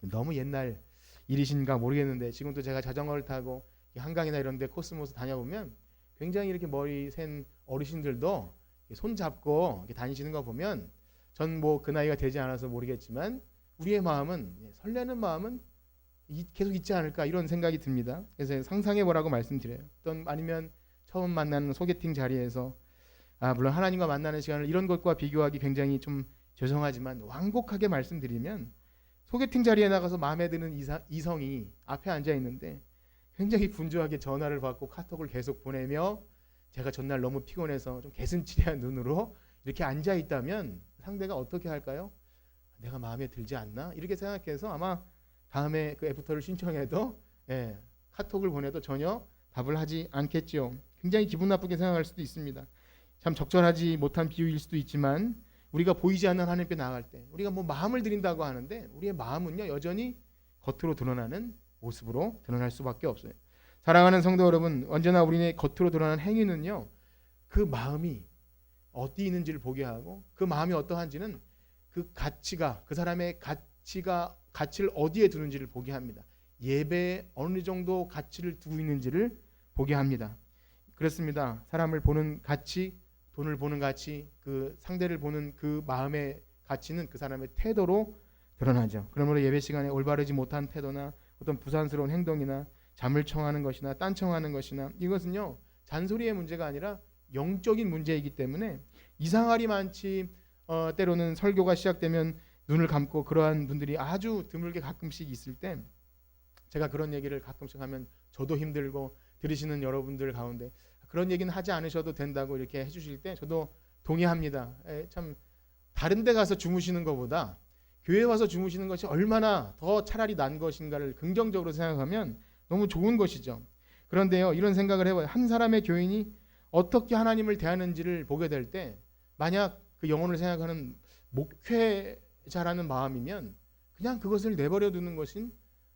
너무 옛날 일이신가 모르겠는데 지금도 제가 자전거를 타고 한강이나 이런 데 코스모스 다녀보면 굉장히 이렇게 머리 센 어르신들도 손 잡고 다니시는 거 보면 전 그 나이가 되지 않아서 모르겠지만 우리의 마음은, 설레는 마음은 계속 있지 않을까 이런 생각이 듭니다. 그래서 상상해 보라고 말씀드려요. 어떤 아니면 처음 만나는 소개팅 자리에서 물론 하나님과 만나는 시간을 이런 것과 비교하기 굉장히 좀 죄송하지만 완곡하게 말씀드리면 소개팅 자리에 나가서 마음에 드는 이성이 앞에 앉아 있는데 굉장히 분주하게 전화를 받고 카톡을 계속 보내며 제가 전날 너무 피곤해서 좀 개슴츠레한 눈으로 이렇게 앉아 있다면 상대가 어떻게 할까요? 내가 마음에 들지 않나? 이렇게 생각해서 아마 다음에 그 애프터를 신청해도 카톡을 보내도 전혀 답을 하지 않겠죠. 굉장히 기분 나쁘게 생각할 수도 있습니다. 참 적절하지 못한 비유일 수도 있지만 우리가 보이지 않는 하나님께 나아갈 때 우리가 마음을 드린다고 하는데 우리의 마음은요 여전히 겉으로 드러나는 모습으로 드러날 수밖에 없어요. 사랑하는 성도 여러분, 언제나 우리의 겉으로 드러나는 행위는요 그 마음이 어디 있는지를 보게 하고 그 마음이 어떠한지는 그 가치가, 그 사람의 가치를 어디에 두는지를 보게 합니다. 예배에 어느 정도 가치를 두고 있는지를 보게 합니다. 그렇습니다. 사람을 보는 가치, 돈을 보는 가치, 그 상대를 보는 그 마음의 가치는 그 사람의 태도로 드러나죠. 그러므로 예배 시간에 올바르지 못한 태도나 어떤 부산스러운 행동이나 잠을 청하는 것이나 딴청하는 것이나 이것은요 잔소리의 문제가 아니라 영적인 문제이기 때문에 이상할이 많지 때로는 설교가 시작되면 눈을 감고 그러한 분들이 아주 드물게 가끔씩 있을 때 제가 그런 얘기를 가끔씩 하면 저도 힘들고 들으시는 여러분들 가운데 그런 얘기는 하지 않으셔도 된다고 이렇게 해주실 때 저도 동의합니다. 참 다른 데 가서 주무시는 것보다 교회 와서 주무시는 것이 얼마나 더 차라리 난 것인가를 긍정적으로 생각하면 너무 좋은 것이죠. 그런데요 이런 생각을 해봐요. 한 사람의 교인이 어떻게 하나님을 대하는지를 보게 될 때 만약 그 영혼을 생각하는 목회자라는 마음이면 그냥 그것을 내버려 두는 것은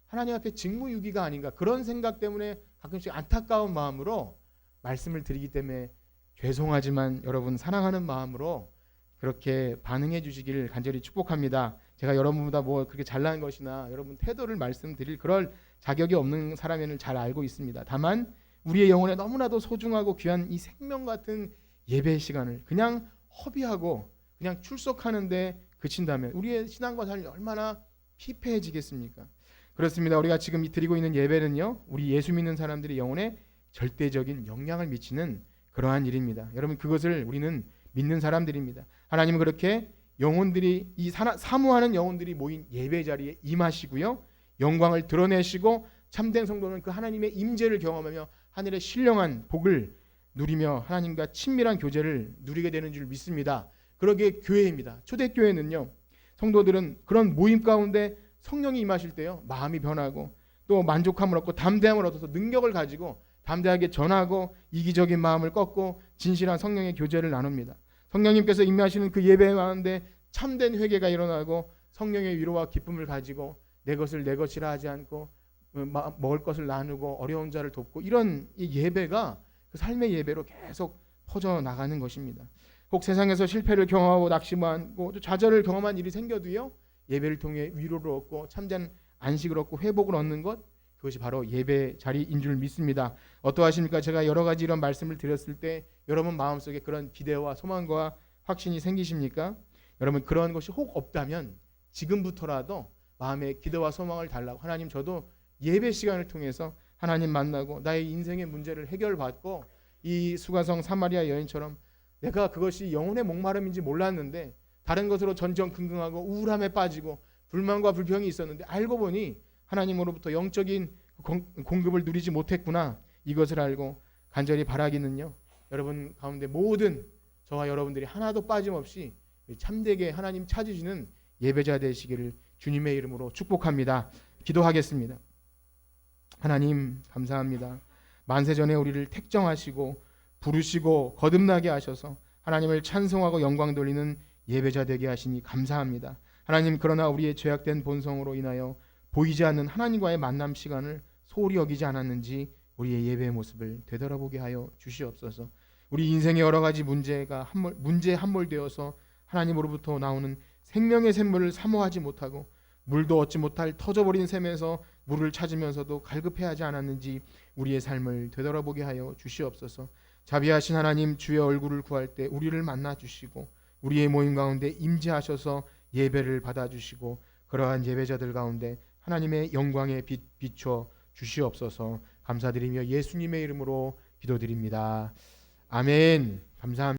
하나님 앞에 직무유기가 아닌가 그런 생각 때문에 가끔씩 안타까운 마음으로 말씀을 드리기 때문에 죄송하지만 여러분 사랑하는 마음으로 그렇게 반응해 주시기를 간절히 축복합니다. 제가 여러분보다 그렇게 잘난 것이나 여러분 태도를 말씀드릴 그럴 자격이 없는 사람임을 잘 알고 있습니다. 다만 우리의 영혼에 너무나도 소중하고 귀한 이 생명 같은 예배 시간을 그냥 허비하고 그냥 출석하는데 그친다면 우리의 신앙과 삶이 얼마나 피폐해지겠습니까? 그렇습니다. 우리가 지금 드리고 있는 예배는요 우리 예수 믿는 사람들의 영혼에 절대적인 영향을 미치는 그러한 일입니다. 여러분 그것을 우리는 믿는 사람들입니다. 하나님은 그렇게 영혼들이 사모하는 영혼들이 모인 예배 자리에 임하시고요 영광을 드러내시고 참된 성도는 그 하나님의 임재를 경험하며 하늘의 신령한 복을 누리며 하나님과 친밀한 교제를 누리게 되는 줄 믿습니다. 그러기에 교회입니다. 초대교회는요 성도들은 그런 모임 가운데 성령이 임하실 때요 마음이 변하고 또 만족함을 얻고 담대함을 얻어서 능력을 가지고 담대하게 전하고 이기적인 마음을 꺾고 진실한 성령의 교제를 나눕니다. 성령님께서 임하시는 그 예배 가운데 참된 회개가 일어나고 성령의 위로와 기쁨을 가지고 내 것을 내 것이라 하지 않고 먹을 것을 나누고 어려운 자를 돕고 이런 이 예배가 그 삶의 예배로 계속 퍼져나가는 것입니다. 혹 세상에서 실패를 경험하고 낙심하고 좌절을 경험한 일이 생겨도요 예배를 통해 위로를 얻고 참된 안식을 얻고 회복을 얻는 것 그것이 바로 예배 자리인 줄 믿습니다. 어떠하십니까? 제가 여러 가지 이런 말씀을 드렸을 때 여러분 마음속에 그런 기대와 소망과 확신이 생기십니까? 여러분 그런 것이 혹 없다면 지금부터라도 마음에 기대와 소망을 달라고 하나님 저도 예배 시간을 통해서 하나님 만나고 나의 인생의 문제를 해결받고 이 수가성 사마리아 여인처럼 내가 그것이 영혼의 목마름인지 몰랐는데 다른 것으로 전전긍긍하고 우울함에 빠지고 불만과 불평이 있었는데 알고 보니 하나님으로부터 영적인 공급을 누리지 못했구나. 이것을 알고 간절히 바라기는요, 여러분 가운데 모든 저와 여러분들이 하나도 빠짐없이 참되게 하나님 찾으시는 예배자 되시기를 주님의 이름으로 축복합니다. 기도하겠습니다. 하나님 감사합니다. 만세전에 우리를 택정하시고 부르시고 거듭나게 하셔서 하나님을 찬송하고 영광 돌리는 예배자 되게 하시니 감사합니다. 하나님, 그러나 우리의 죄악된 본성으로 인하여 보이지 않는 하나님과의 만남 시간을 소홀히 여기지 않았는지 우리의 예배의 모습을 되돌아보게 하여 주시옵소서. 우리 인생의 여러 가지 문제에 함몰되어서 하나님으로부터 나오는 생명의 샘물을 사모하지 못하고 물도 얻지 못할 터져버린 샘에서 물을 찾으면서도 갈급해하지 않았는지 우리의 삶을 되돌아보게 하여 주시옵소서. 자비하신 하나님, 주의 얼굴을 구할 때 우리를 만나 주시고 우리의 모임 가운데 임재하셔서 예배를 받아주시고 그러한 예배자들 가운데 하나님의 영광에 비춰 주시옵소서. 감사드리며 예수님의 이름으로 기도드립니다. 아멘. 감사합니다.